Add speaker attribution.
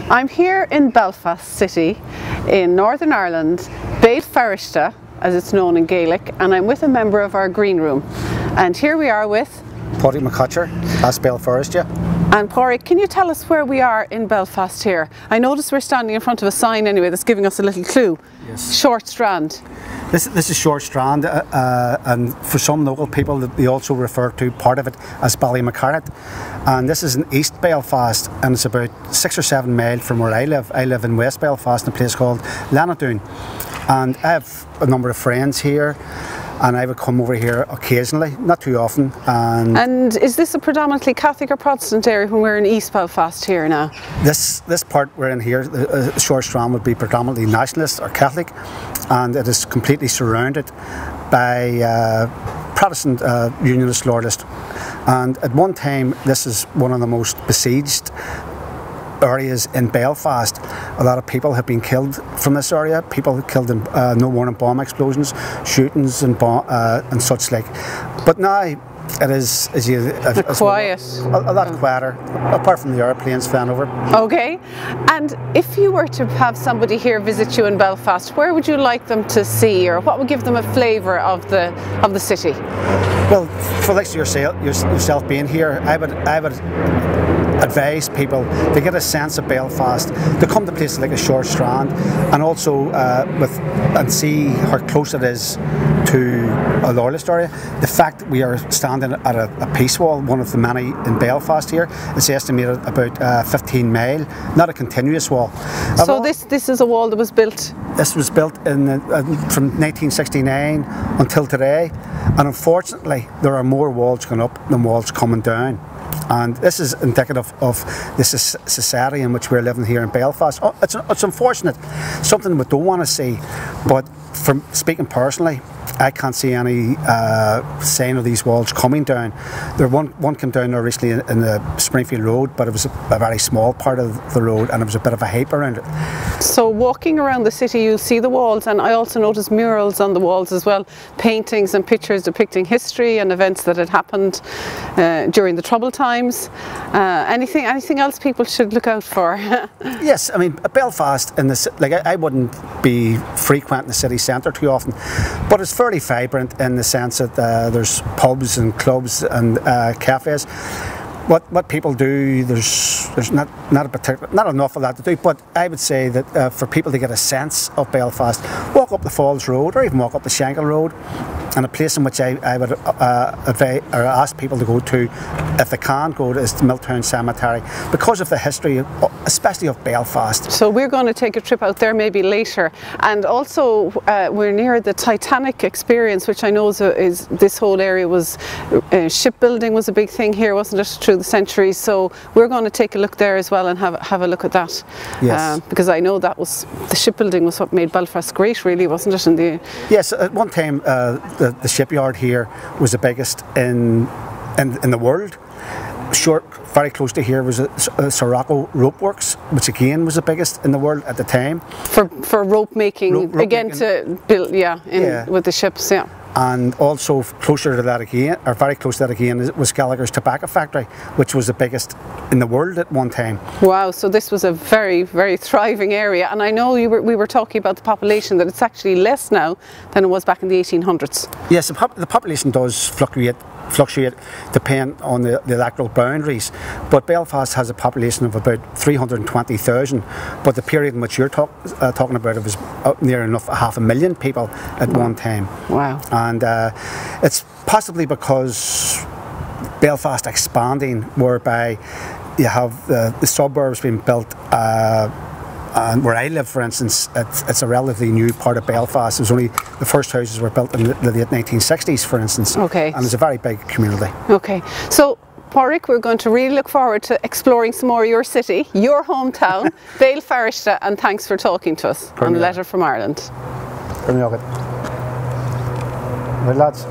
Speaker 1: I'm here in Belfast City in Northern Ireland, Belfast, as it's known in Gaelic, and I'm with a member of our green room. And here we are with
Speaker 2: Pádraic MacCoitir, that's Belfast.
Speaker 1: And Pádraic, can you tell us where we are in Belfast here? I notice we're standing in front of a sign anyway that's giving us a little clue.
Speaker 2: Yes. Short
Speaker 1: Strand.
Speaker 2: This is Short Strand, and for some local people they also refer to part of it as MacCoitir. And this is in East Belfast, and it's about 6 or 7 miles from where I live. I live in West Belfast in a place called Lannadoon. And I have a number of friends here, and I would come over here occasionally, not too often. And
Speaker 1: is this a predominantly Catholic or Protestant area when we're in East Belfast here now?
Speaker 2: This part we're in here, Short Strand, would be predominantly nationalist or Catholic, and it is completely surrounded by Protestant Unionist loyalists. And at one time, this is one of the most besieged areas in Belfast. A lot of people have been killed from this area. People killed in no warning bomb explosions, shootings and such like. But now it is
Speaker 1: quiet.
Speaker 2: A lot quieter, apart from the airplanes flying over.
Speaker 1: Okay. And if you were to have somebody here visit you in Belfast, where would you like them to see, or what would give them a flavour of the city?
Speaker 2: Well, for like yourself being here, I would advise people to get a sense of Belfast, to come to places like a Short Strand, and also and see how close it is to a loyalist area. The fact that we are standing at a peace wall, one of the many in Belfast here, is estimated about 15 mile, not a continuous wall.
Speaker 1: So this is a wall that was built?
Speaker 2: This was built from 1969 until today, and unfortunately there are more walls going up than walls coming down. And this is indicative of the society in which we're living here in Belfast. It's unfortunate, something we don't want to see, but from speaking personally, I can't see any sign of these walls coming down. One came down there recently in the Springfield Road, but it was a very small part of the road, and it was a bit of a hype around it.
Speaker 1: So walking around the city, you'll see the walls, and I also noticed murals on the walls as well, paintings and pictures depicting history and events that had happened during the Troubled times. Anything else people should look out for?
Speaker 2: Yes, I mean Belfast, I wouldn't be frequenting the city centre too often, but it's fairly vibrant in the sense that there's pubs and clubs and cafes. What people do, there's not enough of that to do, but I would say that for people to get a sense of Belfast, walk up the Falls Road or even walk up the Shankill Road. And a place in which I would advise or ask people to go to, if they can go to, is the Milltown Cemetery, because of the history, especially of Belfast. So
Speaker 1: we're going to take a trip out there maybe later. And also we're near the Titanic experience, which I know is this whole area was, shipbuilding was a big thing here, wasn't it, through the centuries. So we're going to take a look there as well and have a look at that.
Speaker 2: Yes.
Speaker 1: Because I know that was, the shipbuilding was what made Belfast great, really, wasn't it?
Speaker 2: Yes, at one time the shipyard here was the biggest in the world. Very close to here was Sirocco Rope Works, which again was the biggest in the world at the time. For
Speaker 1: rope making, to build, with the ships, yeah. And
Speaker 2: also closer to that again, or very close to that again, was Gallagher's Tobacco Factory, which was the biggest in the world at one time.
Speaker 1: Wow, so this was a very, very thriving area. And I know we were talking about the population, that it's actually less now than it was back in the 1800s.
Speaker 2: Yes, the population does fluctuate depending on the electoral boundaries, but Belfast has a population of about 320,000, but the period in which you're talking about, it was near enough 500,000 people at one time.
Speaker 1: Wow.
Speaker 2: And it's possibly because Belfast expanding, whereby you have the suburbs being built. And where I live, for instance, it's a relatively new part of Belfast. It was only the first houses were built in the late 1960s, for instance.
Speaker 1: Okay.
Speaker 2: And it's a very big community.
Speaker 1: Okay. So, Pádraic, we're going to really look forward to exploring some more of your city, your hometown, Belfast, and thanks for talking to us on the Letter from Ireland.
Speaker 2: Well, lads.